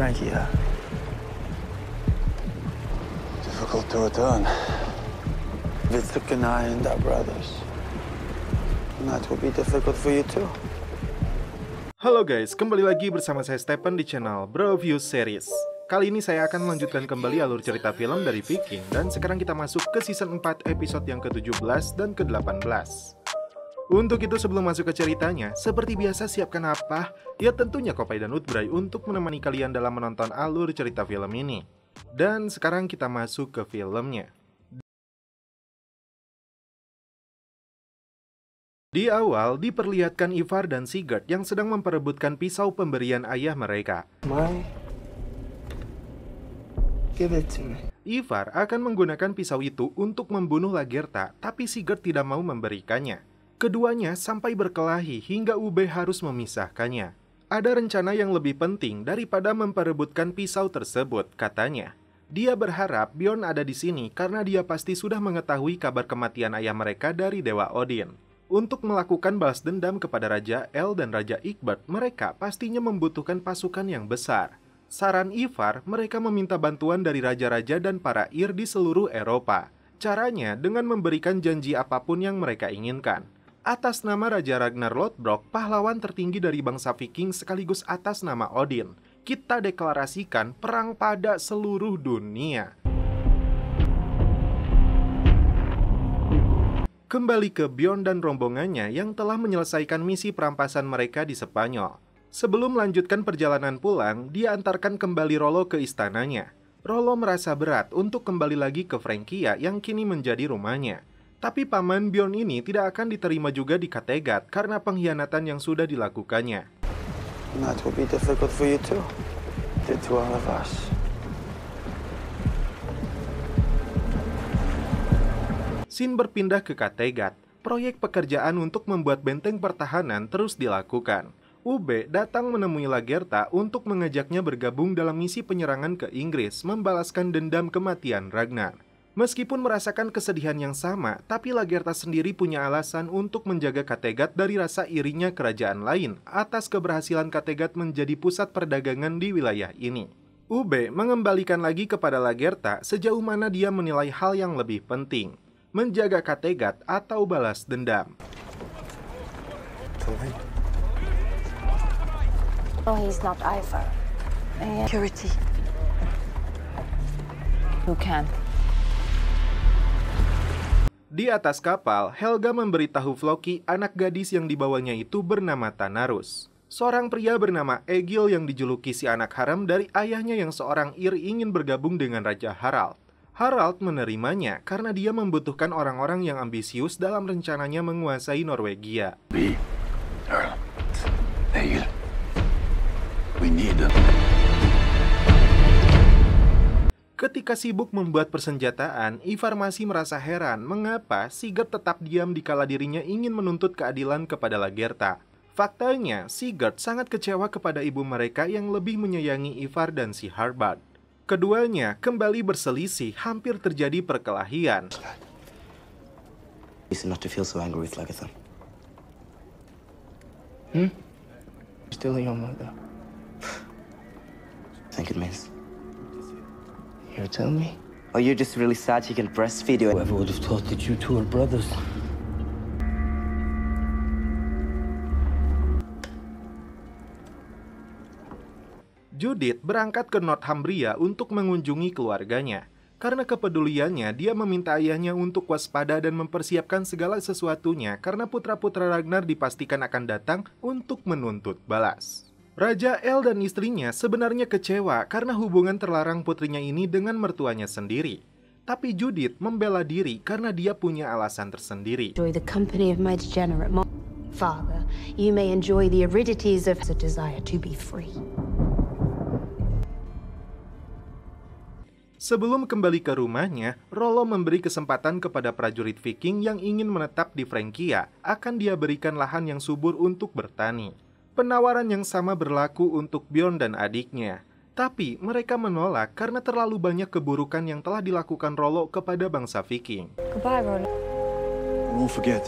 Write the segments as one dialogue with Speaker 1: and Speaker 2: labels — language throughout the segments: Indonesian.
Speaker 1: Francia. Difficult to return. With the Kenai and our brothers. And that will be difficult for you too.
Speaker 2: Halo guys, kembali lagi bersama saya Stephen di channel Broview Series. Kali ini saya akan melanjutkan kembali alur cerita film dari Viking. Dan sekarang kita masuk ke season 4 episode yang ke-17 dan ke-18. Untuk itu sebelum masuk ke ceritanya, seperti biasa siapkan apa? Ya tentunya Kopai dan Utbray untuk menemani kalian dalam menonton alur cerita film ini. Dan sekarang kita masuk ke filmnya. Di awal diperlihatkan Ivar dan Sigurd yang sedang memperebutkan pisau pemberian ayah mereka.
Speaker 1: Give it to me.
Speaker 2: Ivar akan menggunakan pisau itu untuk membunuh Lagertha, tapi Sigurd tidak mau memberikannya. Keduanya sampai berkelahi hingga Ube harus memisahkannya. Ada rencana yang lebih penting daripada memperebutkan pisau tersebut, katanya. Dia berharap Bjorn ada di sini karena dia pasti sudah mengetahui kabar kematian ayah mereka dari Dewa Odin. Untuk melakukan balas dendam kepada Raja El dan Raja Egbert, mereka pastinya membutuhkan pasukan yang besar. Saran Ivar, mereka meminta bantuan dari raja-raja dan para Ir di seluruh Eropa. Caranya dengan memberikan janji apapun yang mereka inginkan. Atas nama Raja Ragnar Lothbrok, pahlawan tertinggi dari bangsa Viking sekaligus atas nama Odin, kita deklarasikan perang pada seluruh dunia. Kembali ke Bjorn dan rombongannya yang telah menyelesaikan misi perampasan mereka di Spanyol. Sebelum melanjutkan perjalanan pulang, dia antarkan kembali Rollo ke istananya. Rollo merasa berat untuk kembali lagi ke Francia yang kini menjadi rumahnya. Tapi paman Bjorn ini tidak akan diterima juga di Kattegat karena pengkhianatan yang sudah dilakukannya.
Speaker 1: That will be difficult for you too. Did to all of us.
Speaker 2: Scene berpindah ke Kattegat. Proyek pekerjaan untuk membuat benteng pertahanan terus dilakukan. Ube datang menemui Lagertha untuk mengajaknya bergabung dalam misi penyerangan ke Inggris, membalaskan dendam kematian Ragnar. Meskipun merasakan kesedihan yang sama, tapi Lagertha sendiri punya alasan untuk menjaga Kattegat dari rasa irinya kerajaan lain atas keberhasilan Kattegat menjadi pusat perdagangan di wilayah ini. Ube mengembalikan lagi kepada Lagertha sejauh mana dia menilai hal yang lebih penting. Menjaga Kattegat atau balas dendam.
Speaker 3: Oh, he's not Ivar. Purity. Who can?
Speaker 2: Di atas kapal, Helga memberitahu Floki anak gadis yang dibawanya itu bernama Tanarus. Seorang pria bernama Egil yang dijuluki si anak haram dari ayahnya yang seorang Ir ingin bergabung dengan Raja Harald. Harald menerimanya karena dia membutuhkan orang-orang yang ambisius dalam rencananya menguasai Norwegia. Ketika sibuk membuat persenjataan, Ivar masih merasa heran mengapa Sigurd tetap diam dikala dirinya ingin menuntut keadilan kepada Lagertha. Faktanya, Sigurd sangat kecewa kepada ibu mereka yang lebih menyayangi Ivar dan si Harbard. Keduanya kembali berselisih, hampir terjadi perkelahian.
Speaker 1: Not to feel so angry with Lagertha. Still your mother. Think it means. You tell me.
Speaker 4: Oh, you're just really sad she can breastfeed you.
Speaker 1: Whoever would have thought that you two are brothers.
Speaker 2: Judith berangkat ke Northumbria untuk mengunjungi keluarganya. Karena kepeduliannya, dia meminta ayahnya untuk waspada dan mempersiapkan segala sesuatunya karena putra-putra Ragnar dipastikan akan datang untuk menuntut balas. Raja El dan istrinya sebenarnya kecewa karena hubungan terlarang putrinya ini dengan mertuanya sendiri. Tapi Judith membela diri karena dia punya alasan tersendiri.
Speaker 3: Enjoy the company of my degenerate father. You may enjoy the aridities of the desire to be free.
Speaker 2: Sebelum kembali ke rumahnya, Rollo memberi kesempatan kepada prajurit Viking yang ingin menetap di Francia, akan dia berikan lahan yang subur untuk bertani. Penawaran yang sama berlaku untuk Bjorn dan adiknya. Tapi mereka menolak karena terlalu banyak keburukan yang telah dilakukan Rollo kepada bangsa Viking.
Speaker 3: Goodbye, Rollo.
Speaker 1: Won't forget.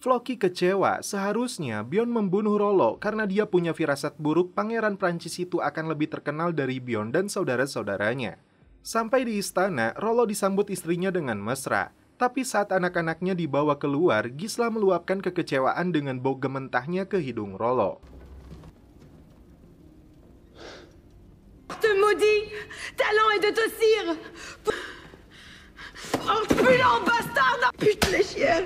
Speaker 2: Floki kecewa, seharusnya Bjorn membunuh Rollo karena dia punya firasat buruk pangeran Prancis itu akan lebih terkenal dari Bjorn dan saudara-saudaranya. Sampai di istana, Rollo disambut istrinya dengan mesra. Tapi saat anak-anaknya dibawa keluar, Gisela meluapkan kekecewaan dengan bau gementahnya ke hidung Rollo.
Speaker 5: Te maudis, talent est de te cire. Pulant bastard, pute les chiens.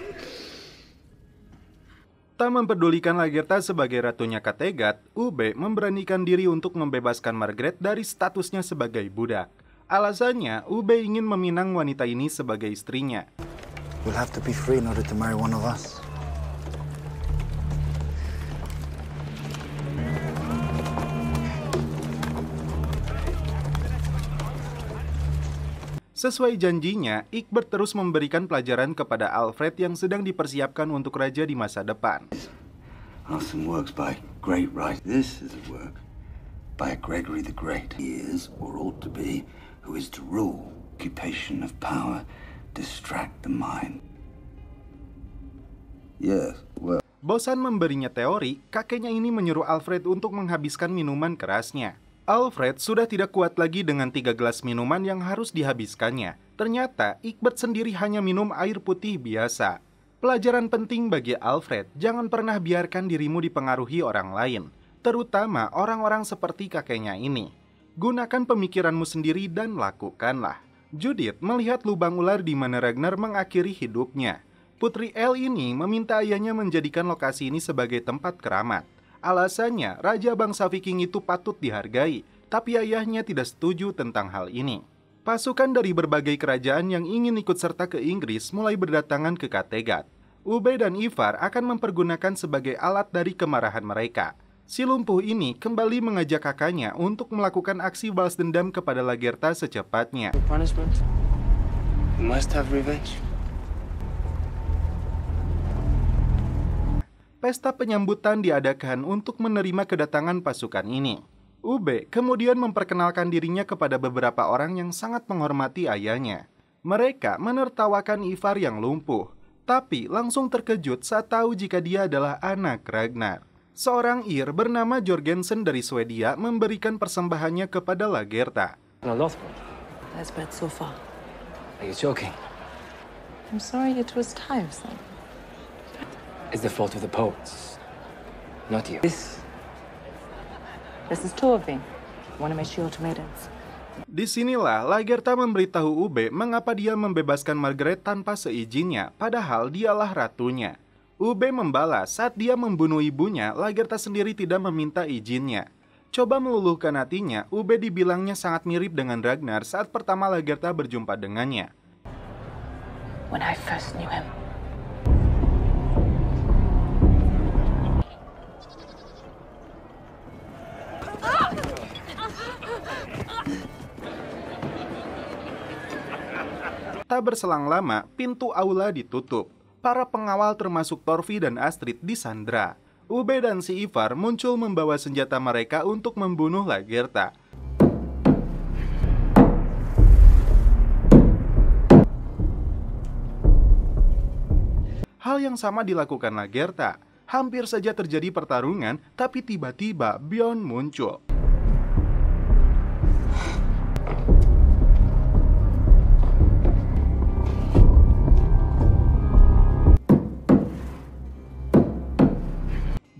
Speaker 2: Tak memperdulikan Lagertha sebagai ratunya Kattegat, Ube memberanikan diri untuk membebaskan Margaret dari statusnya sebagai budak. Alasannya, Ube ingin meminang wanita ini sebagai istrinya.
Speaker 1: We'll have to be free in order to marry one of us.
Speaker 2: Sesuai janjinya, Egbert terus memberikan pelajaran kepada Alfred yang sedang dipersiapkan untuk raja di masa depan.
Speaker 6: Are some works by great writers. This is a work by Gregory the Great. He is, or ought to be, who is to rule, occupation of power, distract the mind. Yes, well.
Speaker 2: Bosan memberinya teori, kakeknya ini menyuruh Alfred untuk menghabiskan minuman kerasnya. Alfred sudah tidak kuat lagi dengan 3 gelas minuman yang harus dihabiskannya. Ternyata Egbert sendiri hanya minum air putih biasa. Pelajaran penting bagi Alfred, jangan pernah biarkan dirimu dipengaruhi orang lain, terutama orang-orang seperti kakeknya ini. Gunakan pemikiranmu sendiri dan lakukanlah. Judith melihat lubang ular di mana Ragnar mengakhiri hidupnya. Putri El ini meminta ayahnya menjadikan lokasi ini sebagai tempat keramat. Alasannya, Raja bangsa Viking itu patut dihargai, tapi ayahnya tidak setuju tentang hal ini. Pasukan dari berbagai kerajaan yang ingin ikut serta ke Inggris mulai berdatangan ke Kattegat. Ube dan Ivar akan mempergunakan sebagai alat dari kemarahan mereka. Si lumpuh ini kembali mengajak kakaknya untuk melakukan aksi balas dendam kepada Lagertha secepatnya.
Speaker 4: Punishment. You must have revenge.
Speaker 2: Pesta penyambutan diadakan untuk menerima kedatangan pasukan ini. Ube kemudian memperkenalkan dirinya kepada beberapa orang yang sangat menghormati ayahnya. Mereka menertawakan Ivar yang lumpuh, tapi langsung terkejut saat tahu jika dia adalah anak Ragnar. Seorang Ir bernama Jorgensen dari Swedia memberikan persembahannya kepada Lagertha.
Speaker 7: That's bad so far.
Speaker 4: Are you joking?
Speaker 7: I'm sorry it was tiresome.
Speaker 4: It's the fault of the poets, not you.
Speaker 7: This is Torving, one of my shield maidens.
Speaker 2: Disinilah Lagertha memberitahu Ube mengapa dia membebaskan Margaret tanpa seizinnya, padahal dialah ratunya. Ube membalas saat dia membunuh ibunya, Lagertha sendiri tidak meminta izinnya. Coba meluluhkan hatinya, Ube dibilangnya sangat mirip dengan Ragnar saat pertama Lagertha berjumpa dengannya.
Speaker 7: When I first knew him.
Speaker 2: Tak berselang lama, pintu aula ditutup. Para pengawal termasuk Torfi dan Astrid disandra. Ube dan si Ivar muncul membawa senjata mereka untuk membunuh Lagertha. Hal yang sama dilakukan Lagertha. Hampir saja terjadi pertarungan, tapi tiba-tiba Bjorn muncul.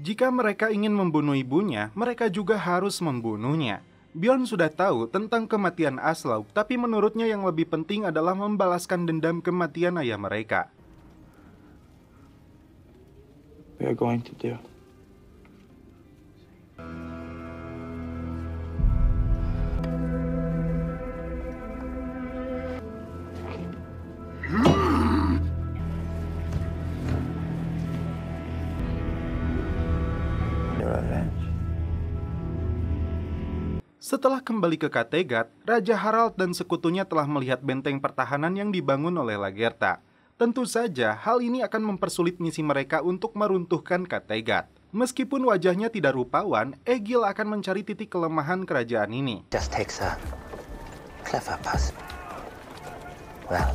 Speaker 2: Jika mereka ingin membunuh ibunya, mereka juga harus membunuhnya. Bjorn sudah tahu tentang kematian Aslaug, tapi menurutnya yang lebih penting adalah membalaskan dendam kematian ayah mereka.
Speaker 1: We are going to do.
Speaker 2: Setelah kembali ke Kattegat, Raja Harald dan sekutunya telah melihat benteng pertahanan yang dibangun oleh Lagertha. Tentu saja, hal ini akan mempersulit misi mereka untuk meruntuhkan Kattegat. Meskipun wajahnya tidak rupawan, Egil akan mencari titik kelemahan kerajaan ini.
Speaker 4: Just takes a clever person. Well.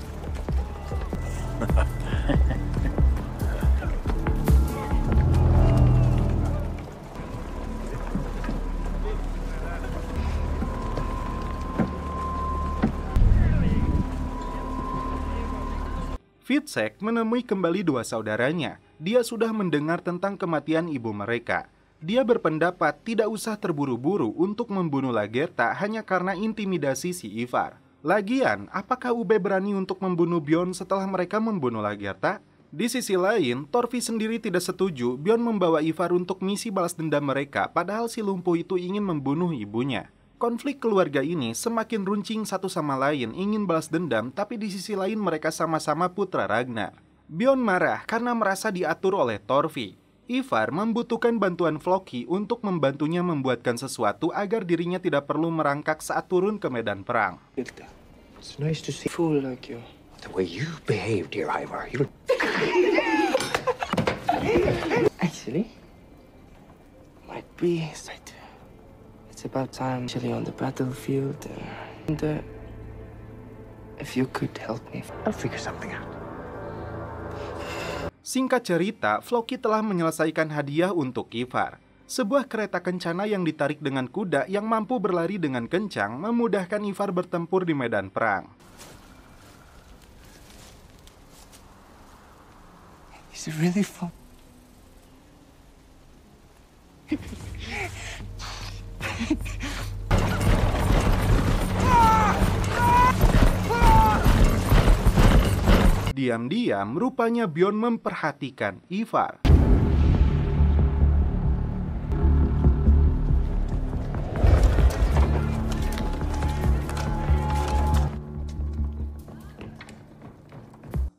Speaker 2: Fitzek menemui kembali dua saudaranya. Dia sudah mendengar tentang kematian ibu mereka. Dia berpendapat tidak usah terburu-buru untuk membunuh Lagertha hanya karena intimidasi si Ivar. Lagian, apakah Ube berani untuk membunuh Bjorn setelah mereka membunuh Lagertha? Di sisi lain, Torvi sendiri tidak setuju Bjorn membawa Ivar untuk misi balas dendam mereka, padahal si lumpuh itu ingin membunuh ibunya. Konflik keluarga ini semakin runcing satu sama lain, ingin balas dendam, tapi di sisi lain mereka sama-sama putra Ragnar. Bjorn marah karena merasa diatur oleh Torvi. Ivar membutuhkan bantuan Floki untuk membantunya membuatkan sesuatu agar dirinya tidak perlu merangkak saat turun ke medan perang.
Speaker 4: It's nice to see a fool like you. The way you behave, dear Ivar, you... Actually, might be right. It's about time, actually, on the battlefield. And if you could help me, I'll figure something out.
Speaker 2: Singkat cerita, Floki telah menyelesaikan hadiah untuk Ivar. Sebuah kereta kencana yang ditarik dengan kuda yang mampu berlari dengan kencang memudahkan Ivar bertempur di medan perang.
Speaker 4: Is it really fun?
Speaker 2: Diam-diam, rupanya Bjorn memperhatikan Ivar.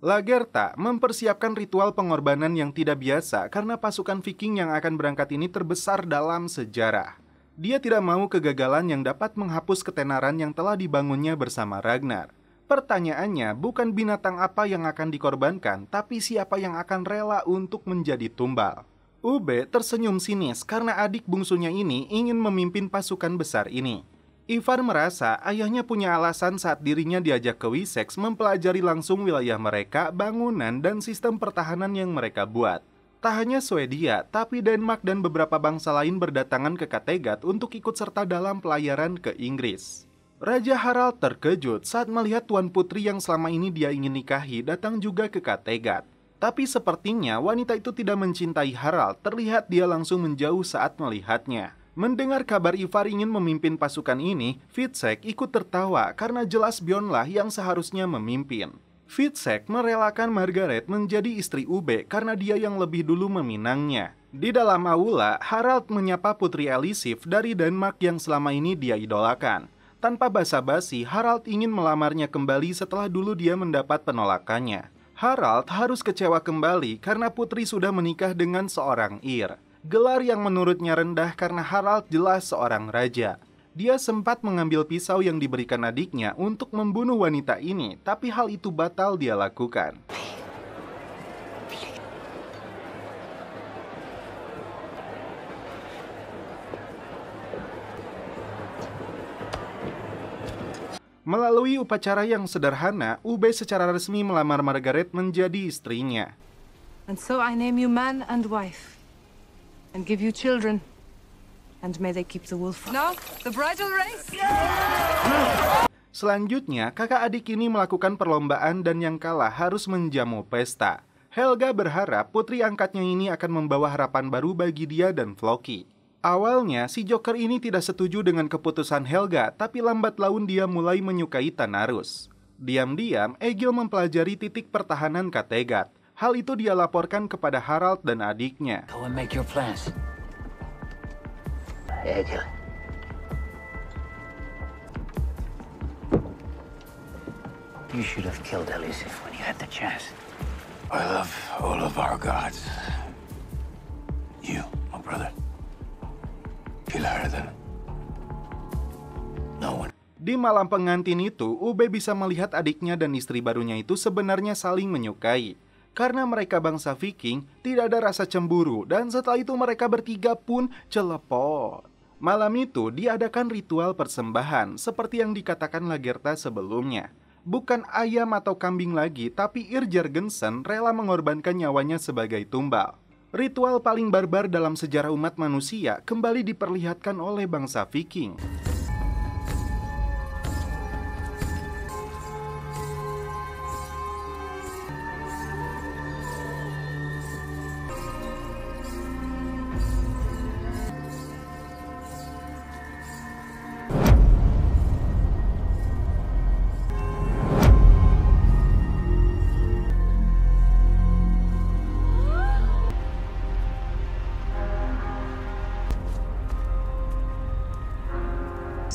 Speaker 2: Lagertha mempersiapkan ritual pengorbanan yang tidak biasa karena pasukan Viking yang akan berangkat ini terbesar dalam sejarah. Dia tidak mau kegagalan yang dapat menghapus ketenaran yang telah dibangunnya bersama Ragnar. Pertanyaannya bukan binatang apa yang akan dikorbankan, tapi siapa yang akan rela untuk menjadi tumbal. Ube tersenyum sinis karena adik bungsunya ini ingin memimpin pasukan besar ini. Ivar merasa ayahnya punya alasan saat dirinya diajak ke Wessex mempelajari langsung wilayah mereka, bangunan, dan sistem pertahanan yang mereka buat. Tak hanya Swedia, tapi Denmark dan beberapa bangsa lain berdatangan ke Kattegat untuk ikut serta dalam pelayaran ke Inggris. Raja Harald terkejut saat melihat tuan putri yang selama ini dia ingin nikahi datang juga ke Kattegat. Tapi sepertinya wanita itu tidak mencintai Harald, terlihat dia langsung menjauh saat melihatnya. Mendengar kabar Ivar ingin memimpin pasukan ini, Fitzek ikut tertawa karena jelas Bjornlah yang seharusnya memimpin. Fitzek merelakan Margaret menjadi istri Ube karena dia yang lebih dulu meminangnya. Di dalam aula, Harald menyapa Putri Elisif dari Denmark yang selama ini dia idolakan. Tanpa basa-basi, Harald ingin melamarnya kembali setelah dulu dia mendapat penolakannya. Harald harus kecewa kembali karena putri sudah menikah dengan seorang Ir. Gelar yang menurutnya rendah karena Harald jelas seorang raja. Dia sempat mengambil pisau yang diberikan adiknya untuk membunuh wanita ini, tapi hal itu batal dia lakukan. Melalui upacara yang sederhana, Ube secara resmi melamar Margaret menjadi istrinya.
Speaker 7: And so I name you man and wife, and give you children, and may they keep the wolf. Now, the bridal race.
Speaker 2: Selanjutnya, kakak adik ini melakukan perlombaan dan yang kalah harus menjamu pesta. Helga berharap putri angkatnya ini akan membawa harapan baru bagi dia dan Floki. Awalnya, si Joker ini tidak setuju dengan keputusan Helga, tapi lambat laun dia mulai menyukai Tanarus. Diam-diam, Egil mempelajari titik pertahanan Kattegat. Hal itu dia laporkan kepada Harald dan adiknya.
Speaker 8: Go and make your plans. Egil. You should have killed Elisif when you had the chance.
Speaker 6: I love all of our gods. You, my brother. Feel harder than no one.
Speaker 2: Di malam pengantin itu, Ube bisa melihat adiknya dan istri barunya itu sebenarnya saling menyukai. Karena mereka bangsa Viking, tidak ada rasa cemburu, dan setelah itu mereka bertiga pun celepot. Malam itu diadakan ritual persembahan, seperti yang dikatakan Lagertha sebelumnya. Bukan ayam atau kambing lagi, tapi Ir Jørgensen rela mengorbankan nyawanya sebagai tumbal. Ritual paling barbar dalam sejarah umat manusia kembali diperlihatkan oleh bangsa Viking.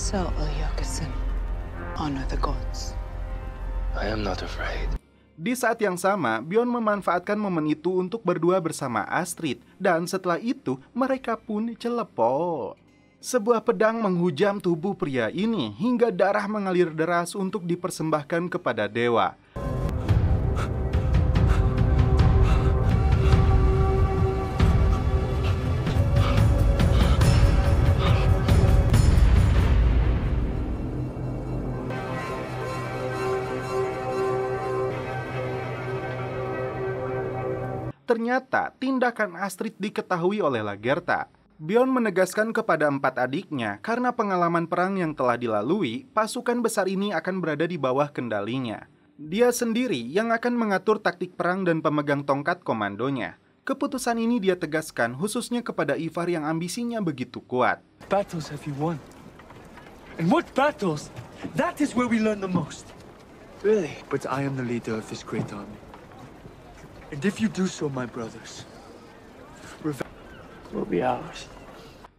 Speaker 5: So, Ilyokason, honor the gods.
Speaker 4: I am not afraid.
Speaker 2: Di saat yang sama, Bjorn memanfaatkan momen itu untuk berdua bersama Astrid, dan setelah itu mereka pun celepok. Sebuah pedang menghujam tubuh pria ini hingga darah mengalir deras untuk dipersembahkan kepada dewa. Ternyata tindakan Astrid diketahui oleh Lagertha. Bjorn menegaskan kepada 4 adiknya karena pengalaman perang yang telah dilalui, pasukan besar ini akan berada di bawah kendalinya. Dia sendiri yang akan mengatur taktik perang dan pemegang tongkat komandonya. Keputusan ini dia tegaskan khususnya kepada Ivar yang ambisinya begitu kuat.
Speaker 9: Battles have you won? And what battles? That is where we learn the most.
Speaker 1: Really?
Speaker 9: But I am the leader of this great army. And if you do so, my brothers, revenge will be ours.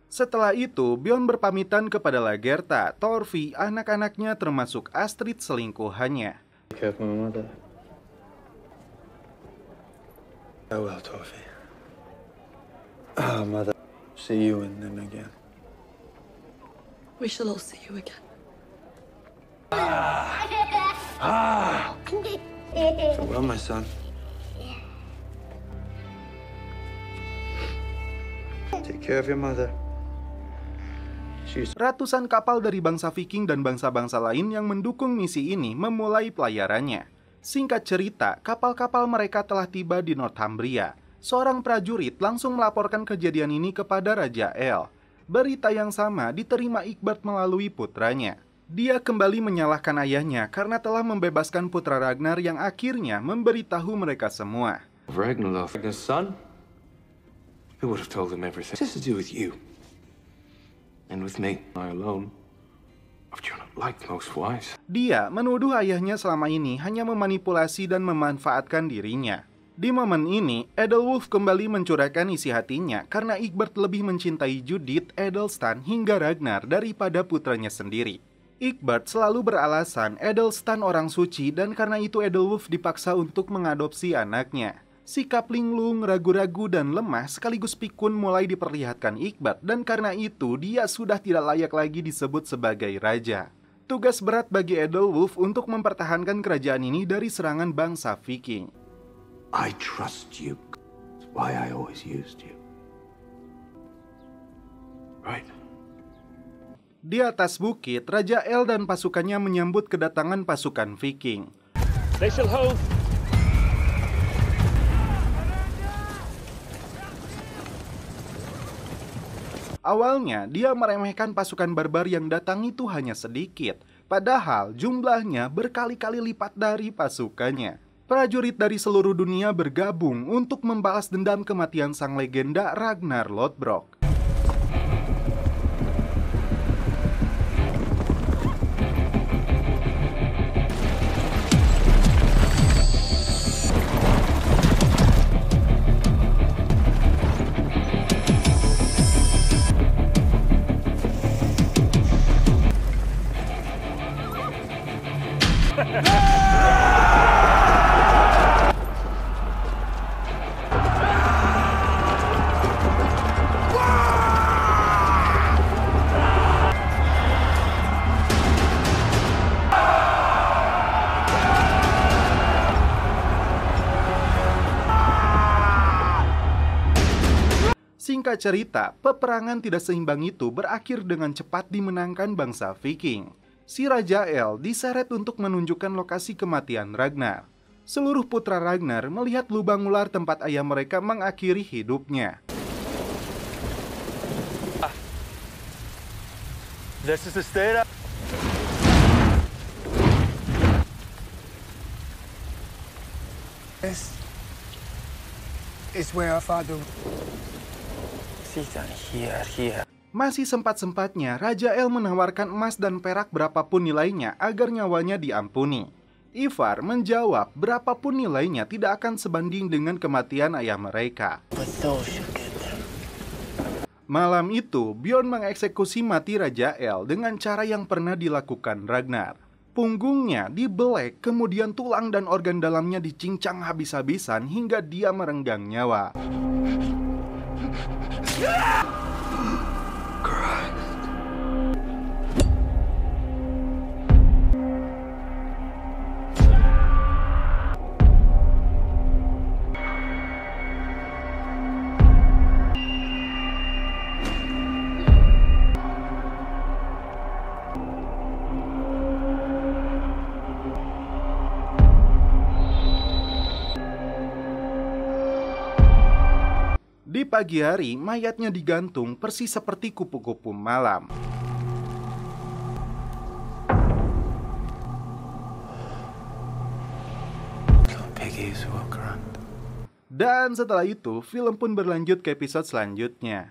Speaker 2: Setelah itu, Bjorn berpamitan kepada Lagertha, Thorfi, anak-anaknya termasuk Astrid selingkuhannya.
Speaker 1: Be careful, my mother. Farewell, Thorfi. Mother. See you and them again.
Speaker 5: We shall all see you again.
Speaker 1: Farewell, my son. Take care of your mother.
Speaker 2: Ratusan kapal dari bangsa Viking dan bangsa-bangsa lain yang mendukung misi ini memulai pelayarannya. Singkat cerita, kapal-kapal mereka telah tiba di Northumbria. Seorang prajurit langsung melaporkan kejadian ini kepada Raja El. Berita yang sama diterima Egbert melalui putranya. Dia kembali menyalahkan ayahnya karena telah membebaskan putra Ragnar yang akhirnya memberitahu mereka semua.
Speaker 4: Ragnar's son? I would have told him everything. This has to do with you. And with me. I alone. I've not liked most wives.
Speaker 2: Dia menuduh ayahnya selama ini hanya memanipulasi dan memanfaatkan dirinya. Di momen ini, Edelwulf kembali mencurahkan isi hatinya karena Egbert lebih mencintai Judith, Edelstan, hingga Ragnar daripada putranya sendiri. Egbert selalu beralasan Edelstan orang suci dan karena itu Edelwulf dipaksa untuk mengadopsi anaknya. Sikap linglung, ragu-ragu, dan lemah sekaligus pikun mulai diperlihatkan Egbert dan karena itu dia sudah tidak layak lagi disebut sebagai raja. Tugas berat bagi Edelwulf untuk mempertahankan kerajaan ini dari serangan bangsa Viking.
Speaker 6: I trust you. That's why I always used you.
Speaker 4: Right.
Speaker 2: Di atas bukit, Raja El dan pasukannya menyambut kedatangan pasukan Viking.
Speaker 9: They shall hold.
Speaker 2: Awalnya, dia meremehkan pasukan barbar yang datang itu hanya sedikit. Padahal jumlahnya berkali-kali lipat dari pasukannya. Prajurit dari seluruh dunia bergabung untuk membalas dendam kematian sang legenda Ragnar Lothbrok. Singkat cerita, peperangan tidak seimbang itu berakhir dengan cepat dimenangkan bangsa Viking. Si Raja El diseret untuk menunjukkan lokasi kematian Ragnar. Seluruh putra Ragnar melihat lubang ular tempat ayah mereka mengakhiri hidupnya.
Speaker 9: This is the state.
Speaker 10: This is where our father.
Speaker 2: Masih sempat-sempatnya Raja El menawarkan emas dan perak berapapun nilainya agar nyawanya diampuni. Ivar menjawab berapapun nilainya tidak akan sebanding dengan kematian ayah mereka. Malam itu, Bjorn mengeksekusi mati Raja El dengan cara yang pernah dilakukan Ragnar. Punggungnya dibelek, kemudian tulang dan organ dalamnya dicincang habis-habisan hingga dia merenggang nyawa. Di pagi hari, mayatnya digantung persis seperti kupu-kupu malam. Dan setelah itu, film pun berlanjut ke episode selanjutnya.